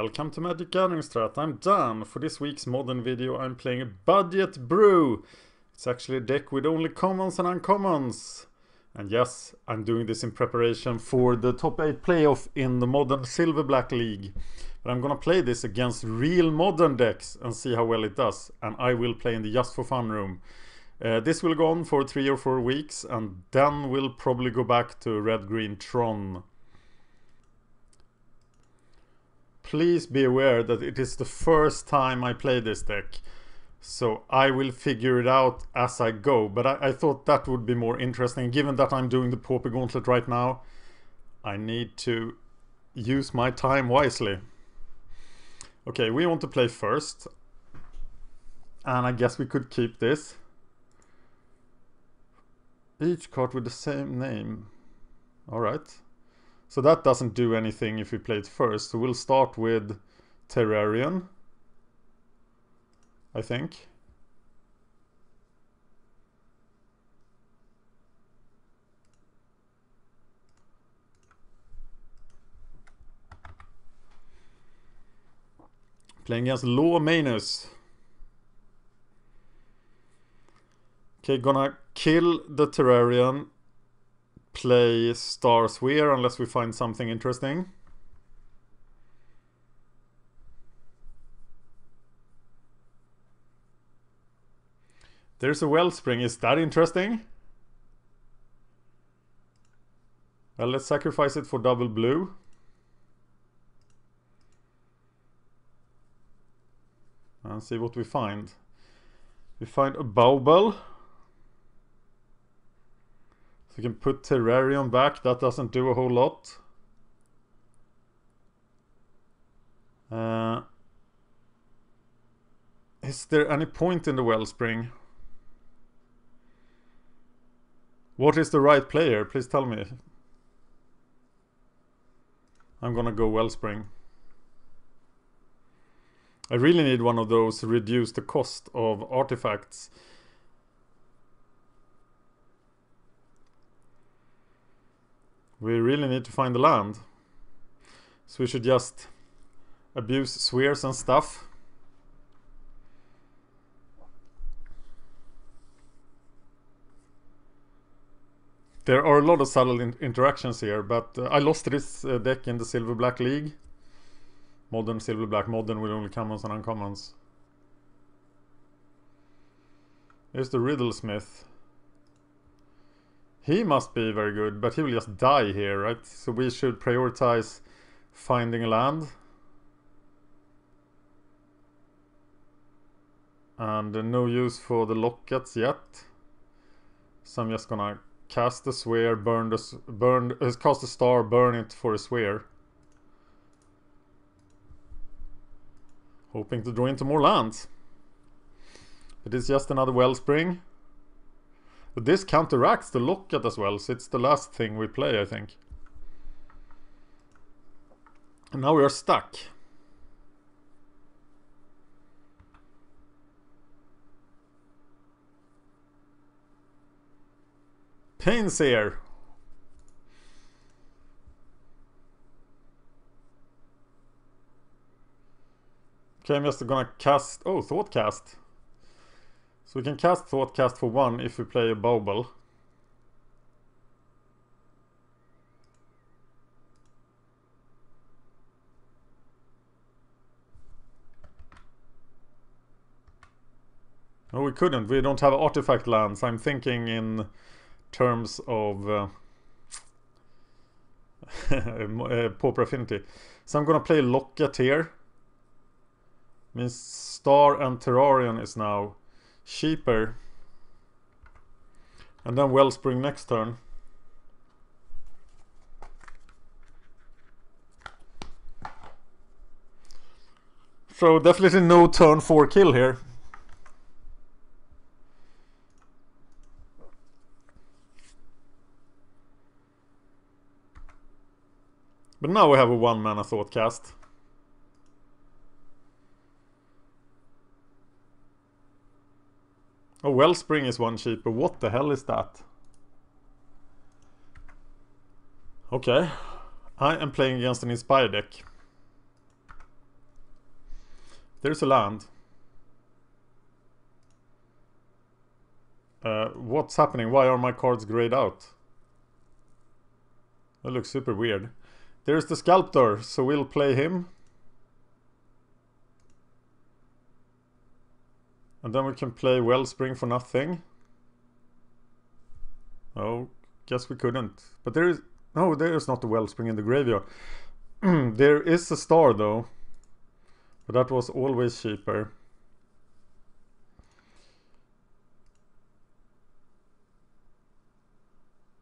Welcome to Magic Gathering Strat. I'm Dan. For this week's modern video I'm playing a Budget Brew. It's actually a deck with only commons and uncommons. And yes, I'm doing this in preparation for the top 8 playoff in the modern Silver Black League. But I'm gonna play this against real modern decks and see how well it does. And I will play in the Just for Fun room. This will go on for 3 or 4 weeks and then we'll probably go back to Red Green Tron. Please be aware that it is the first time I play this deck, so I will figure it out as I go, but I thought that would be more interesting. Given that I'm doing the Pauper Gauntlet right now, I need to use my time wisely. Okay, we want to play first, and I guess we could keep this. Each card with the same name. Alright. So that doesn't do anything if we play it first. So we'll start with Terrarion, I think. Playing against Law Manus. Okay, gonna kill the Terrarion. Play Starswear unless we find something interesting. There's a Wellspring. Is that interesting? Well, let's sacrifice it for double blue. And see what we find. We find a Bauble. So we can put Terrarion back. That doesn't do a whole lot. Is there any point in the Wellspring? What is the right player? Please tell me. I'm gonna go Wellspring. I really need one of those to reduce the cost of artifacts. We really need to find the land. So we should just abuse spheres and stuff. There are a lot of subtle interactions here, but I lost this deck in the Silver Black League. Modern Silver Black, modern with only commons and uncommons. Here's the Riddlesmith. He must be very good, but he will just die here, right? So we should prioritize finding a land. And no use for the lockets yet. So I'm just gonna cast the sphere, cast a star, burn it for a sphere. Hoping to draw into more lands. It is just another Wellspring. But this counteracts the Locket as well, so it's the last thing we play, I think. And now we are stuck. Painseer. Okay, I'm just gonna cast... Oh, Thoughtcast. So we can cast Thoughtcast for 1 if we play a Bauble. No, we couldn't. We don't have artifact lands. I'm thinking in terms of Pauper Affinity. So I'm gonna play Locket here. Means Star and Terrarion is now cheaper. And then Wellspring next turn. So definitely no turn 4 kill here. But now we have a 1-mana Thoughtcast. Oh, Wellspring is 1 cheaper. What the hell is that? Okay. I am playing against an Inspire deck. There's a land. What's happening? Why are my cards grayed out? That looks super weird. There's the Sculptor, so we'll play him. And then we can play Wellspring for nothing. Oh, guess we couldn't. But there is... No, there is not a Wellspring in the graveyard. There is a star though. But that was always cheaper.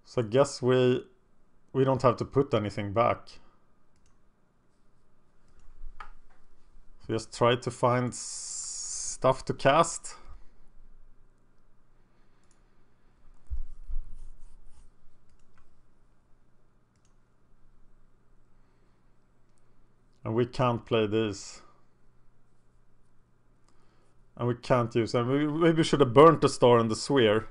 So I guess we don't have to put anything back. So just try to find stuff to cast. And we can't play this. And we can't use them. We maybe should have burnt the star and the sphere.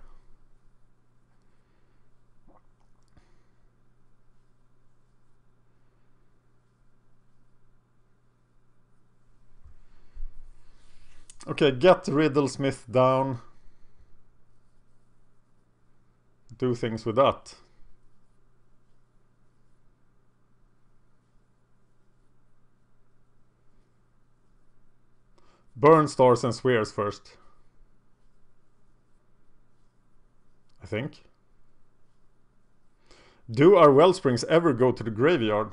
Okay, get Riddlesmith down. Do things with that. Burn stars and spheres first. I think. Do our Wellsprings ever go to the graveyard?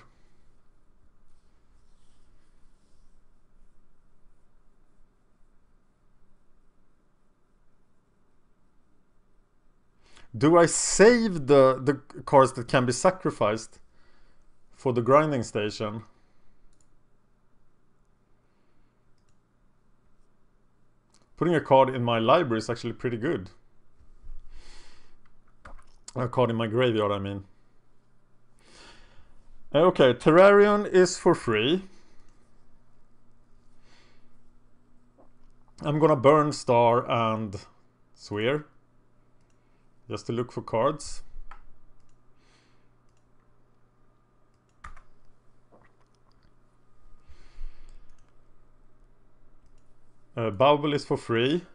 Do I save the cards that can be sacrificed for the grinding station? Putting a card in my library is actually pretty good. A card in my graveyard, I mean. Okay, Terrarion is for free. I'm gonna burn Star and Sphere. Just to look for cards. Bauble is for free.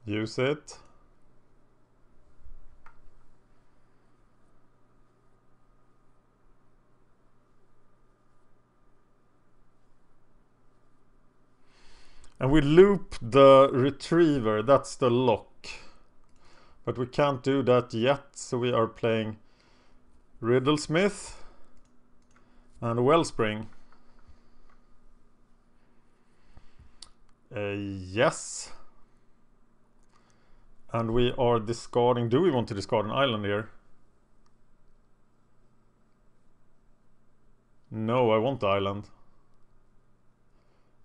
Use it. And we loop the Retriever, that's the lock. But we can't do that yet, so we are playing Riddlesmith and Wellspring. Yes. And we are discarding... Do we want to discard an island here? No, I want the island.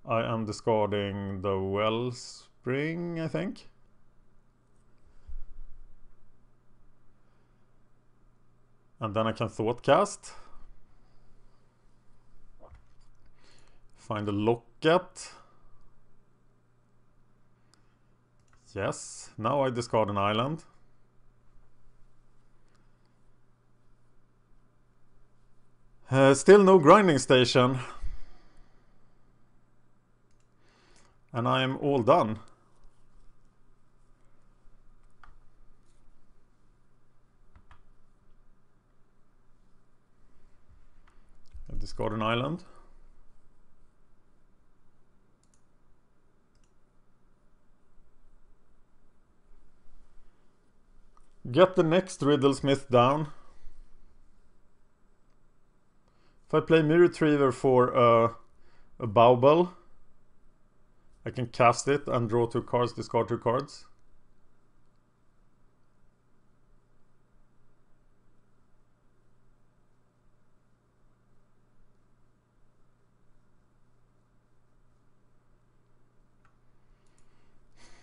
I am discarding the Wellspring, I think. And then I can Thoughtcast. Find a Locket. Yes, now I discard an island. Still no grinding station. And I am all done. I discard an island. Get the next Riddlesmith down. If I play Mirror Retriever for a Bauble, I can cast it and draw 2 cards, discard 2 cards.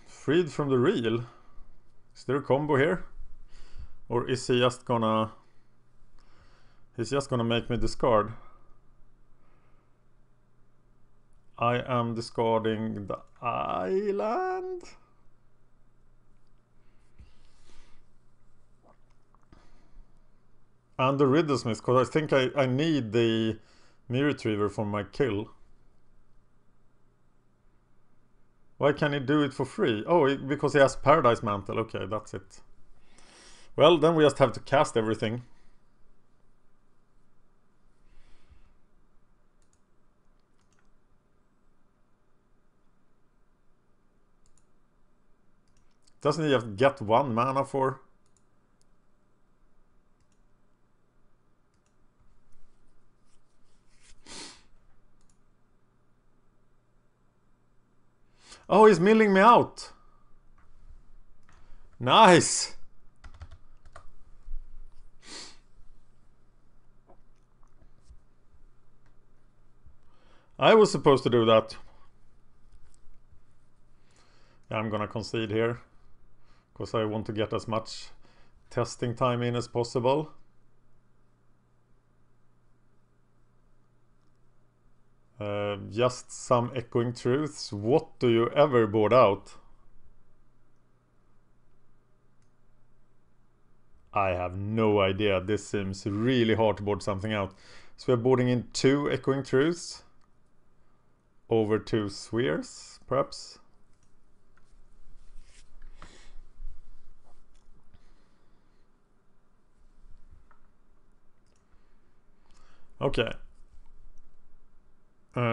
Freed from the reel. Is there a combo here? Or is he just gonna... He's just gonna make me discard. I am discarding the island. And the Riddlesmith, because I think I need the Me retriever for my kill. Why can he do it for free? Oh, because he has Paradise Mantle. Okay, that's it. Well, then we just have to cast everything. Doesn't he just get 1 mana for? Oh, he's milling me out. Nice. I was supposed to do that. Yeah, I'm gonna concede here, because I want to get as much testing time in as possible. Just some echoing truths. What do you ever board out? I have no idea. This seems really hard to board something out. So we're boarding in 2 echoing truths over 2 spheres, perhaps. Okay.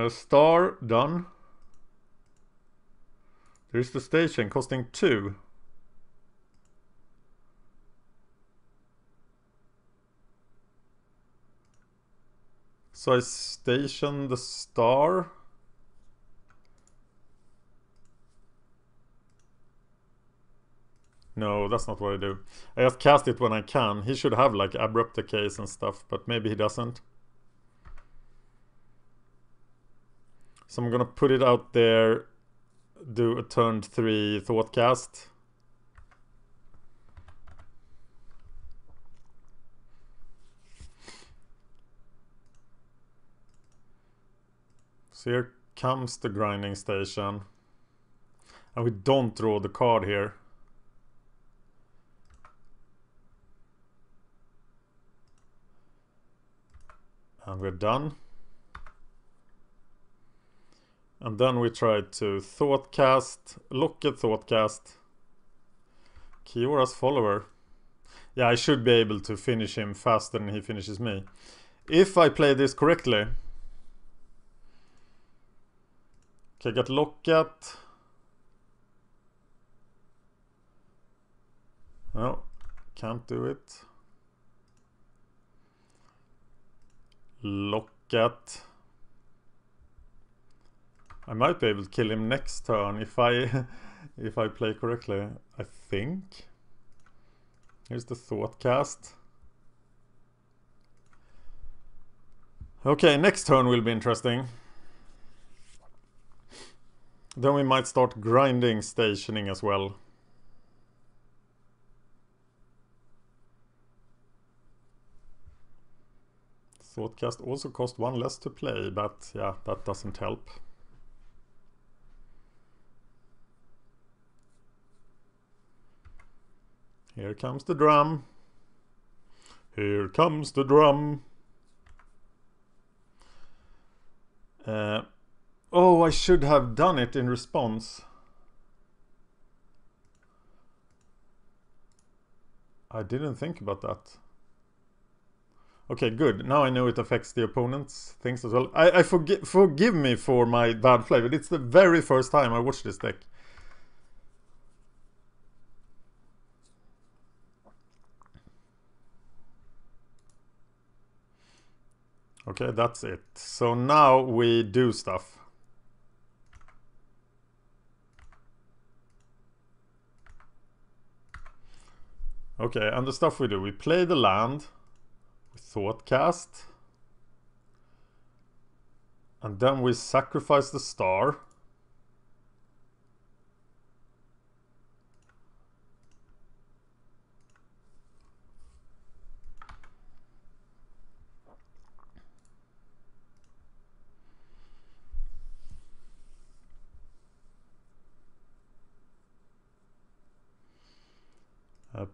Star done. There's the station costing 2. So I station the star. No, that's not what I do. I just cast it when I can. He should have like abrupt decays and stuff, but maybe he doesn't. So I'm gonna put it out there, do a turn 3 Thoughtcast. So here comes the grinding station. And we don't draw the card here. And we're done. And then we try to Thoughtcast, Locket Thoughtcast, Kiora's follower. Yeah, I should be able to finish him faster than he finishes me. If I play this correctly. Okay, get Locket. No, can't do it. Locket. I might be able to kill him next turn if I if I play correctly, I think. Here's the Thoughtcast. Okay, next turn will be interesting. Then we might start grinding stationing as well. Thoughtcast also cost 1 less to play, but yeah, that doesn't help. Here comes the drum. Here comes the drum. Oh, I should have done it in response. I didn't think about that. Okay, good. Now I know it affects the opponent's things as well. I forgive me for my bad play, but it's the very first time I watched this deck. Okay, that's it. So now we do stuff. Okay, and the stuff we do. We play the land. We Thoughtcast. And then we sacrifice the star.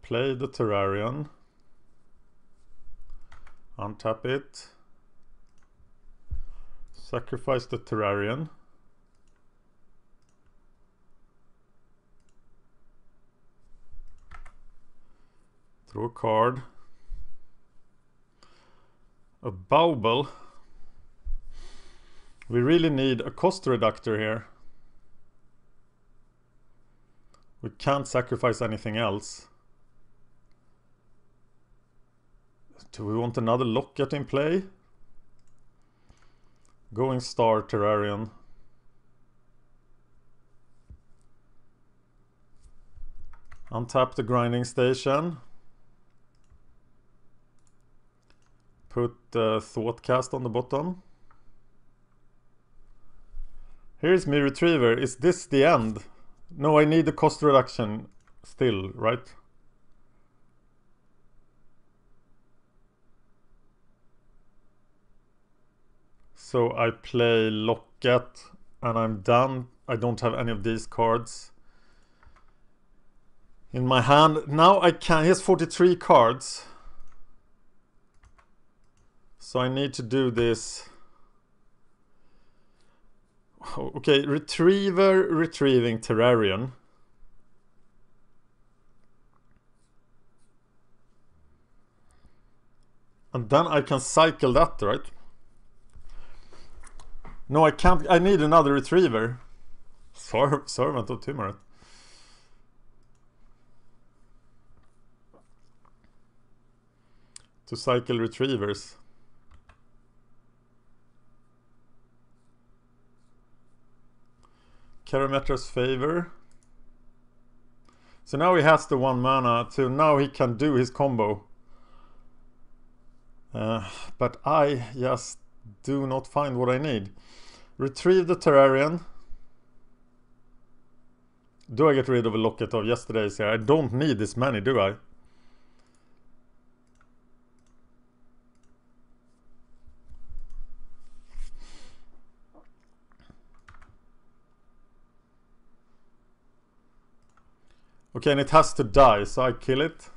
Play the Terrarion. Untap it. Sacrifice the Terrarian. Draw a card. A Bauble. We really need a cost reductor here. We can't sacrifice anything else. Do we want another Locket in play? Going Star Terrarian. Untap the Grinding Station. Put Thoughtcast on the bottom. Here's my Retriever. Is this the end? No, I need the cost reduction still, right? So I play Locket and I'm done. I don't have any of these cards in my hand. Now I can. He has 43 cards. So I need to do this. Okay, Retriever, retrieving Terrarian. And then I can cycle that, right? No, I can't. I need another Retriever. Servant of Timurat. To cycle Retrievers. Karametra's Favor. So now he has the 1 mana, so now he can do his combo. But I just do not find what I need. Retrieve the Terrarian. Do I get rid of a Locket of yesterday's here? I don't need this many, do I? Okay, and it has to die, so I kill it.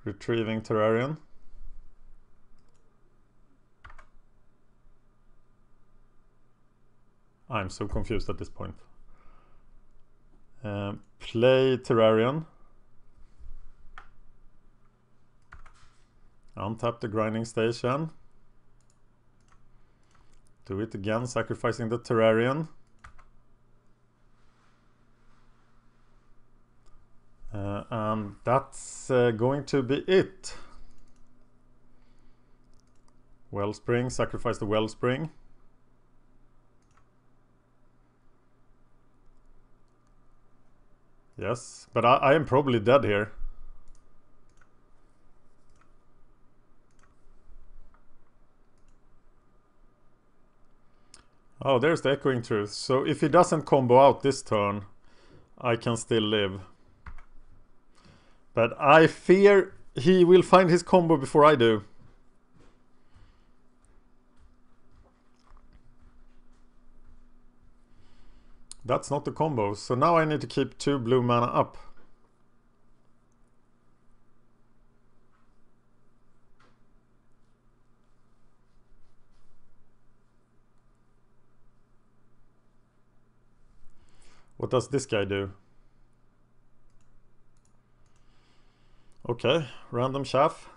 Retrieving Terrarian. I'm so confused at this point. Play Terrarian. Untap the Grinding Station. Do it again, sacrificing the Terrarian. And that's going to be it. Wellspring, sacrifice the Wellspring. Yes, but I am probably dead here. Oh, there's the Echoing Truth. So if he doesn't combo out this turn, I can still live. But I fear he will find his combo before I do. That's not the combo. So now I need to keep 2 blue mana up. What does this guy do? Okay, random chaff.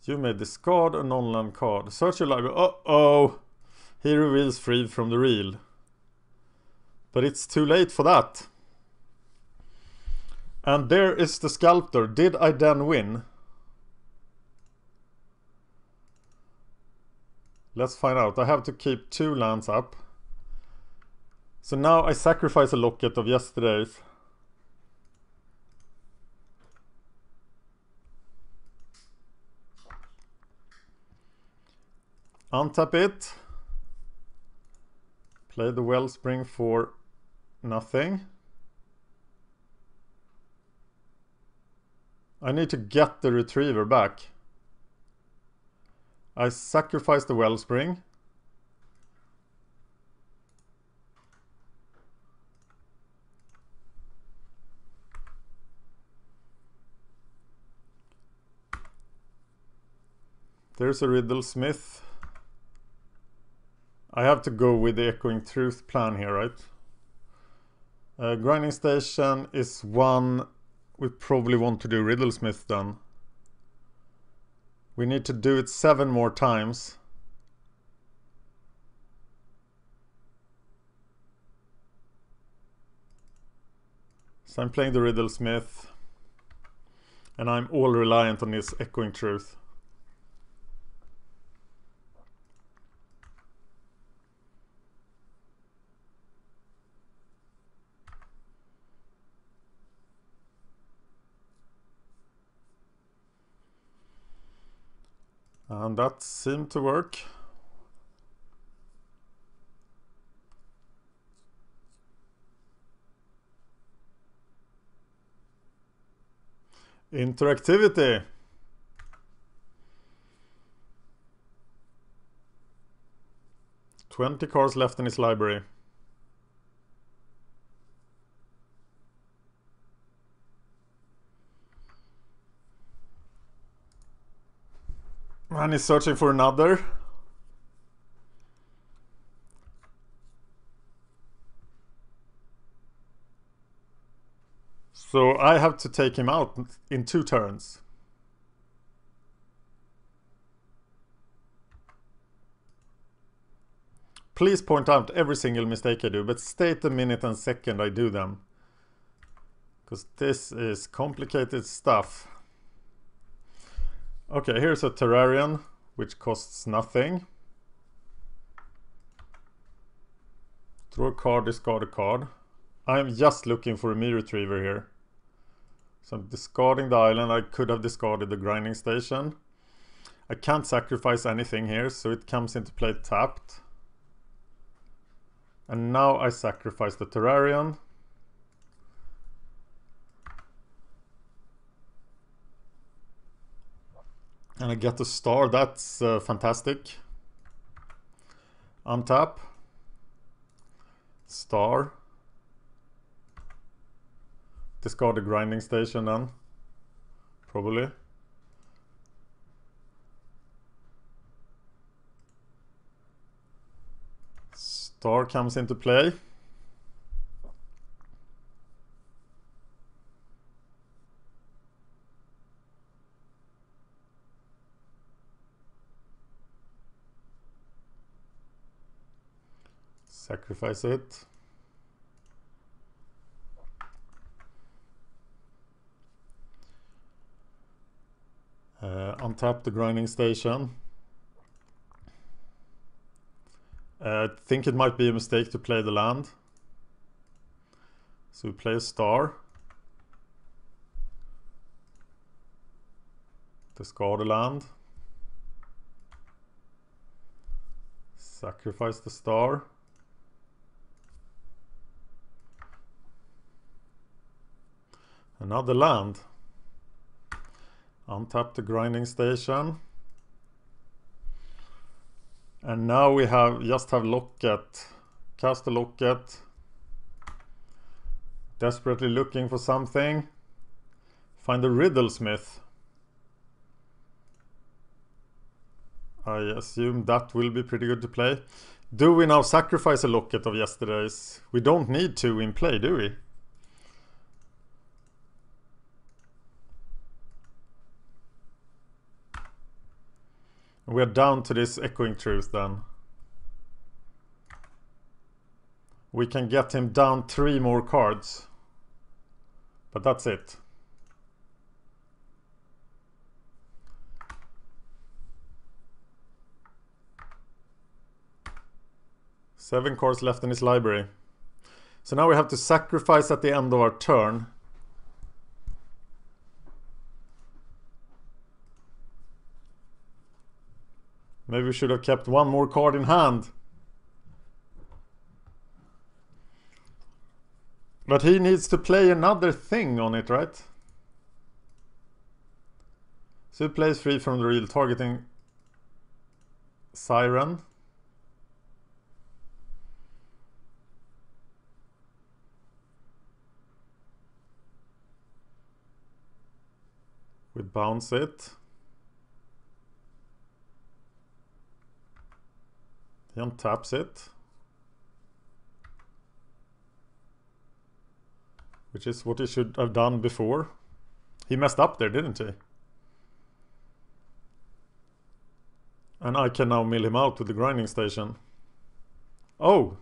You may discard a non-land card. Search your library. Uh-oh! He reveals Freed from the Reel. But it's too late for that. And there is the Sculptor. Did I then win? Let's find out. I have to keep 2 lands up. So now I sacrifice a Locket of yesterday's. Untap it. Play the Wellspring for nothing. I need to get the Retriever back. I sacrifice the Wellspring. There's a Riddlesmith. I have to go with the Echoing Truth plan here, right? Grinding Station is one we probably want to do Riddlesmith then. We need to do it 7 more times. So I'm playing the Riddlesmith. And I'm all reliant on this Echoing Truth. And that seemed to work. Interactivity. "20 cards left in his library." And he's searching for another. So I have to take him out in 2 turns. Please point out every single mistake I do, but state the minute and second I do them. Because this is complicated stuff. Okay, here's a Terrarion, which costs nothing. Draw a card, discard a card. I'm just looking for a Me Retriever here. So I'm discarding the island. I could have discarded the Grinding Station. I can't sacrifice anything here, so it comes into play tapped. And now I sacrifice the Terrarion. And I get a star. That's fantastic. Untap. Star. Discard the Grinding Station then. Probably. Star comes into play. Sacrifice it. Untap the Grinding Station. I think it might be a mistake to play the land. So we play a star. Discard the land. Sacrifice the star. Another land. Untap the Grinding Station. And now we just have Locket. Cast a Locket. Desperately looking for something. Find a Riddlesmith. I assume that will be pretty good to play. Do we now sacrifice a Locket of yesterday's? We don't need 2 in play, do we? We're down to this Echoing Truth then. We can get him down 3 more cards. But that's it. Seven cards left in his library. So now we have to sacrifice at the end of our turn. Maybe we should have kept 1 more card in hand. But he needs to play another thing on it, right? So he plays free from the real targeting Siren. We bounce it. He untaps it. Which is what he should have done before. He messed up there, didn't he? And I can now mill him out with the grinding station. Oh!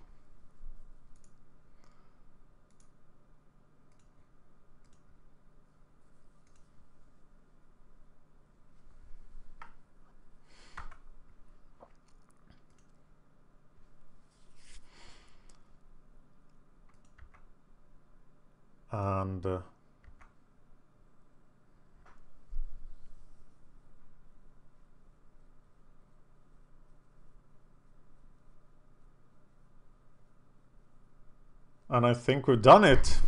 And I think we've done it.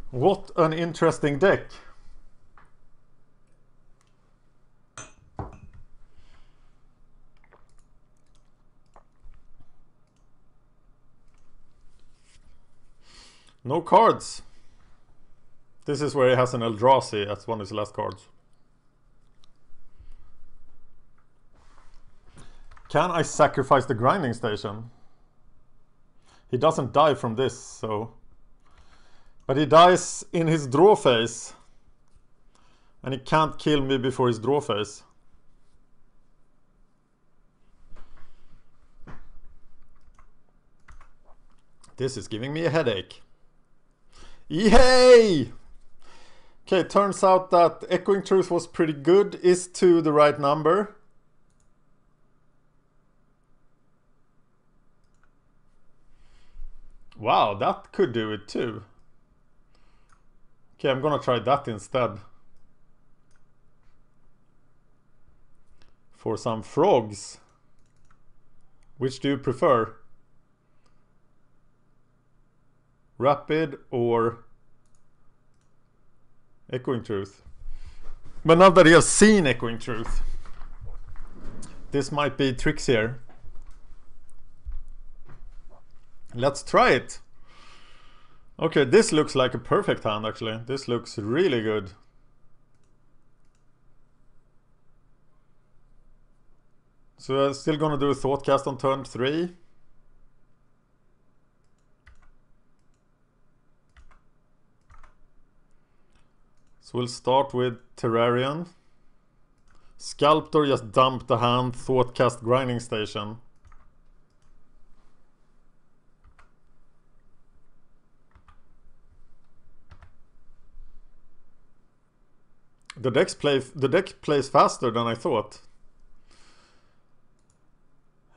What an interesting deck. No cards. This is where he has an Eldrazi as one of his last cards. Can I sacrifice the grinding station? He doesn't die from this, so... But he dies in his draw phase. And he can't kill me before his draw phase. This is giving me a headache. Yay! Okay, turns out that Echoing Truth was pretty good. Is 2 the right number? Wow, that could do it too. Okay, I'm gonna try that instead. For some frogs. Which do you prefer? Rapid or Echoing Truth? But now that he has seen Echoing Truth, this might be tricks here. Let's try it. Okay, this looks like a perfect hand actually. This looks really good. So I'm still gonna do a Thoughtcast on turn 3. So we'll start with Terrarion. Sculptor just dumped the hand, Thoughtcast grinding station. The deck plays faster than I thought.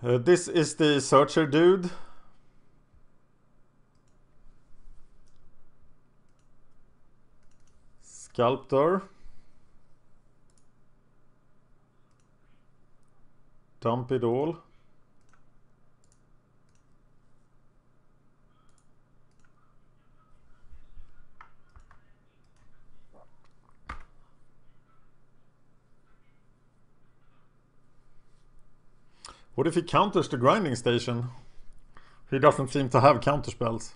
This is the Searcher dude. Sculptor. Dump it all. What if he counters the grinding station? He doesn't seem to have counter spells.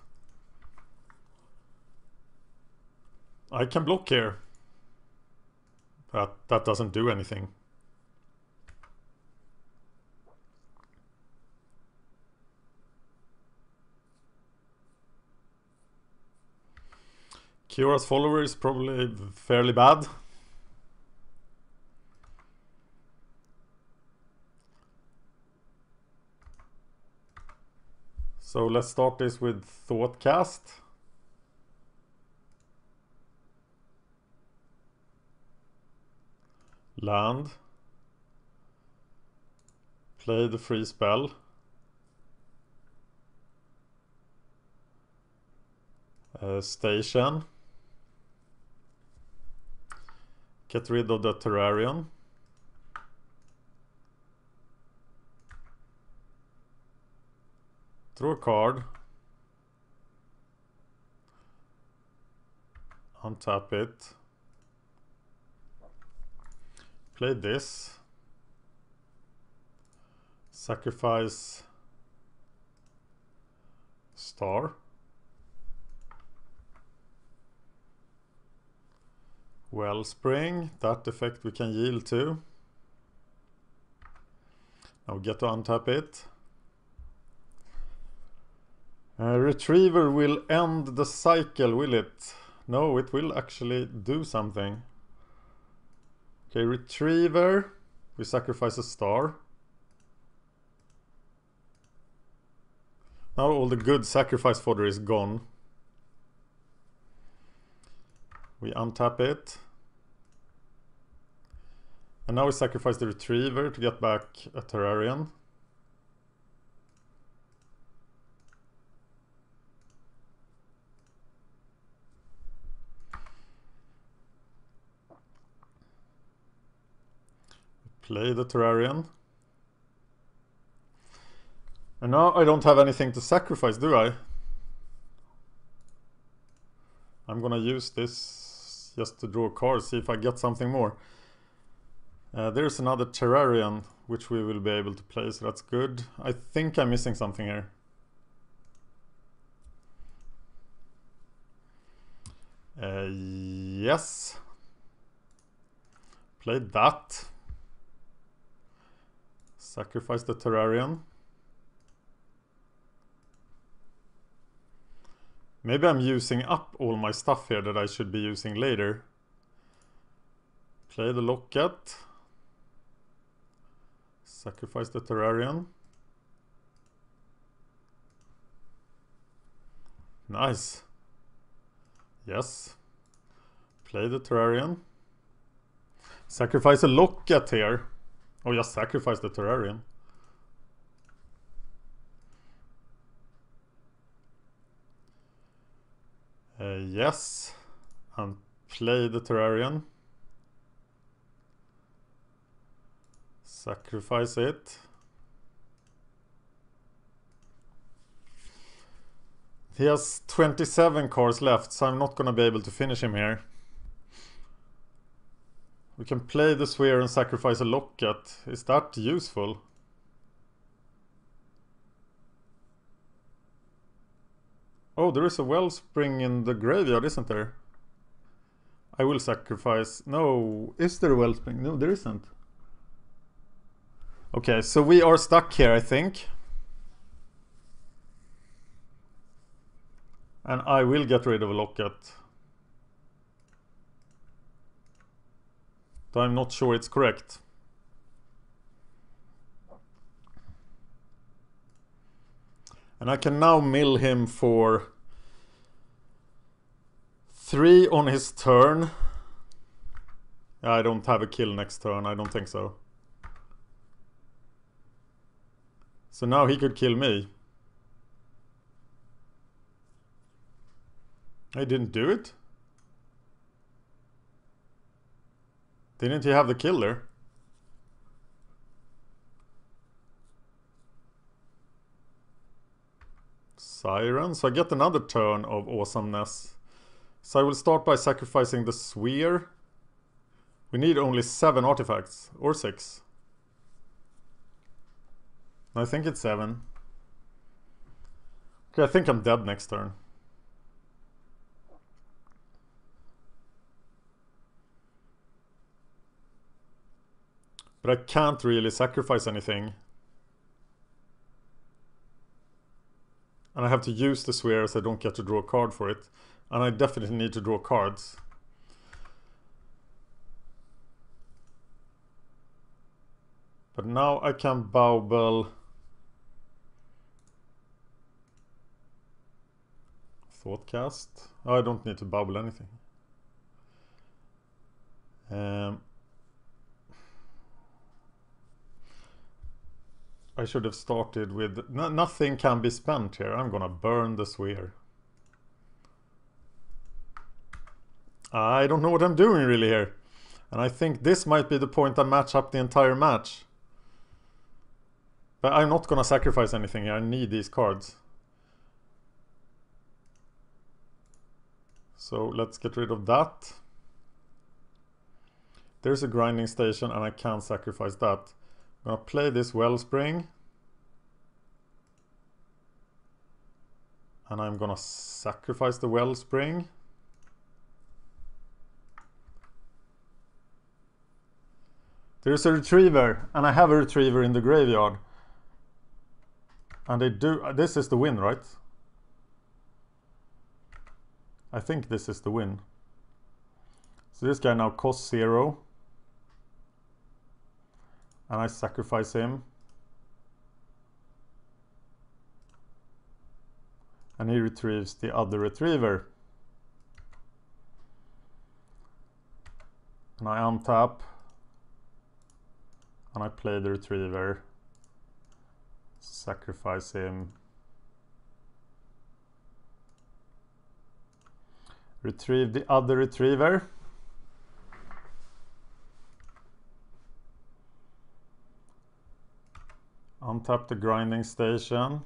I can block here. But that doesn't do anything. Kiora's follower is probably fairly bad. So let's start this with Thoughtcast. Land. Play the free spell. Station. Get rid of the Terrarion. Draw a card. Untap it. Play this. Sacrifice star. Wellspring. That effect we can yield to. Now we get to untap it. Retriever will end the cycle, will it? No, it will actually do something. Okay, Retriever. We sacrifice a star. Now all the good sacrifice fodder is gone. We untap it. And now we sacrifice the Retriever to get back a Terrarian. Play the Terrarian. And now I don't have anything to sacrifice, do I? I'm gonna use this just to draw a card, see if I get something more. There's another Terrarian which we will be able to play, so that's good. I think I'm missing something here. Yes. Play that. Sacrifice the Terrarian. Maybe I'm using up all my stuff here that I should be using later. Play the Locket. Sacrifice the Terrarian. Nice. Yes. Play the Terrarian. Sacrifice a Locket here. Oh, just sacrifice the Terrarian. Yes. And play the Terrarian. Sacrifice it. He has 27 cards left, so I'm not gonna be able to finish him here. We can play the Sphere and sacrifice a Locket. Is that useful? Oh, there is a Wellspring in the graveyard, isn't there? I will sacrifice... No, is there a Wellspring? No, there isn't. Okay, so we are stuck here, I think. And I will get rid of a Locket. Though I'm not sure it's correct. And I can now mill him for 3 on his turn. I don't have a kill next turn, I don't think so. So now he could kill me. I didn't do it? Didn't he have the killer? Siren. So I get another turn of awesomeness. So I will start by sacrificing the Sphere. We need only 7 artifacts. Or 6. I think it's 7. Okay, I think I'm dead next turn. But I can't really sacrifice anything. And I have to use the Sphere so I don't get to draw a card for it. And I definitely need to draw cards. But now I can bauble Thoughtcast. Oh, I don't need to bauble anything. I should have started with... nothing can be spent here. I'm gonna burn the Sphere. I don't know what I'm doing really here. And I think this might be the point I match up the entire match. But I'm not gonna sacrifice anything here. I need these cards. So let's get rid of that. There's a grinding station and I can't sacrifice that. I'm gonna play this Wellspring. And I'm gonna sacrifice the Wellspring. There's a retriever, and I have a retriever in the graveyard. And they do... this is the win, right? I think this is the win. So this guy now costs 0. And I sacrifice him. And he retrieves the other retriever. And I untap. And I play the retriever. Sacrifice him. Retrieve the other retriever. Untap the grinding station.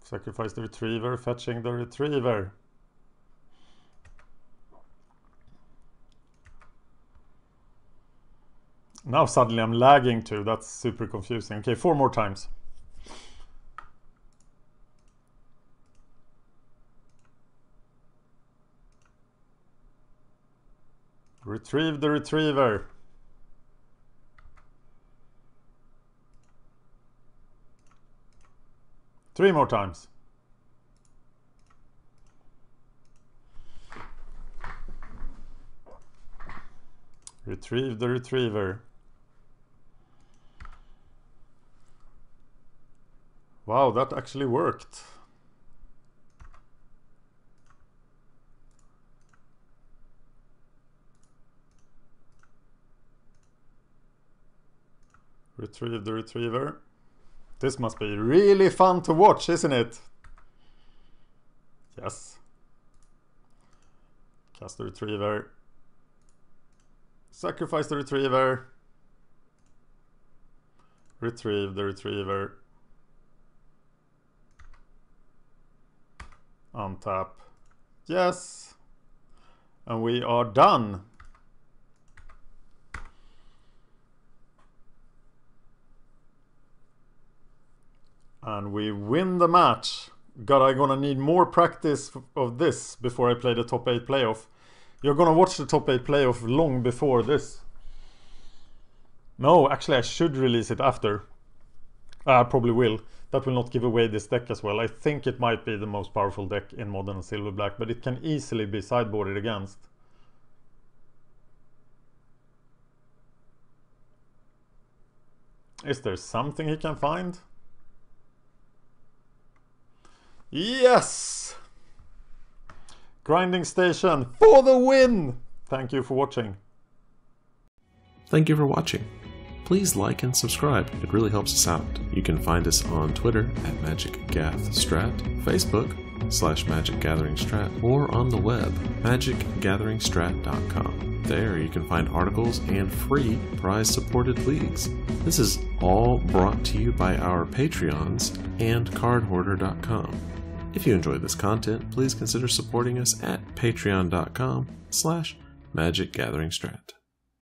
Sacrifice the retriever, fetching the retriever. Now suddenly I'm lagging too, that's super confusing. Okay, 4 more times. Retrieve the retriever. Three more times. Retrieve the retriever. Wow, that actually worked. Retrieve the retriever. This must be really fun to watch, isn't it? Yes. Cast the retriever. Sacrifice the retriever. Retrieve the retriever. Untap. Yes. And we are done. And we win the match. God, I'm gonna need more practice of this before I play the top 8 playoff. You're gonna watch the top 8 playoff long before this. No, actually I should release it after. I probably will. That will not give away this deck as well. I think it might be the most powerful deck in Modern and Silver Black, but it can easily be sideboarded against. Is there something he can find? Yes! Grinding Station for the win! Thank you for watching. Thank you for watching. Please like and subscribe, it really helps us out. You can find us on Twitter at MagicGathStrat, Facebook /MagicGatheringStrat, or on the web, magicgatheringstrat.com. There you can find articles and free prize-supported leagues. This is all brought to you by our Patreons and cardhoarder.com. If you enjoyed this content, please consider supporting us at patreon.com/MagicGatheringStrat.